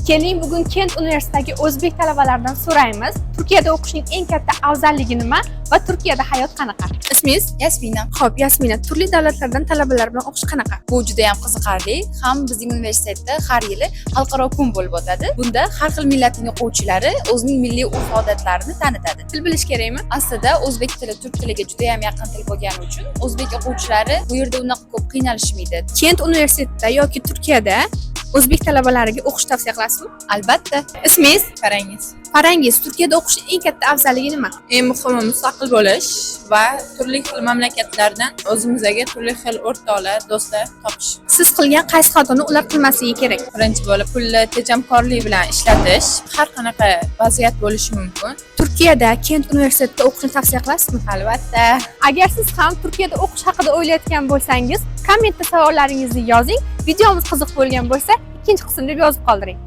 Keling, bugun Kent universitetidagi o'zbek talabalaridan so'raymiz. Turkiyada o'qishning eng katta afzalligi nima va Turkiyada hayot qanaqa? Ismingiz? Yasmina. Xo'p, Yasmina, turli davlatlardan talabalar bilan o'qish qanaqa? Bu juda ham qiziqarli. Ham bizning universitetda har yili xalqaro kun bo'lib o'tadi. Bunda har xil millatning o'quvchilari o'zining milliy urf-odatlarini tanitadi. Til bilish kerakmi? Aslida o'zbek tili turk tiliga juda ham yaqin til bo'lgani uchun o'zbek o'quvchilari bu yerda unaqa ko'p qiynalishmaydi. Kent universitetida yoki Turkiyada o'zbek talabalariga o'qish tavsiya qilasizmi? Albatta. Ismingiz? Farangiz. Farangiz, Turkiyada o'qishning eng katta afzalligi nima? Eng muhimi mustaqil bo'lish va turli xil mamlakatlardan o'zimizga turli xil o'rtoqlar, do'stlar topish. Siz qilgan qaysi xatoni ular qilmasligi kerak? Birinchi bo'lib pulni tejamkorlik bilan ishlatish. Har qanaqa vaziyat bo'lishi mumkin. Turkiyada Kent universitetida o'qishni tavsiya qilasizmi? Albatta. Agar siz ham Turkiyada o'qish haqida o'ylayotgan bo'lsangiz, kommentda savollaringizni yozing. Videomiz qiziq bo'lgan bo'lsa, ikkinchi qism deb yozib qoldiring.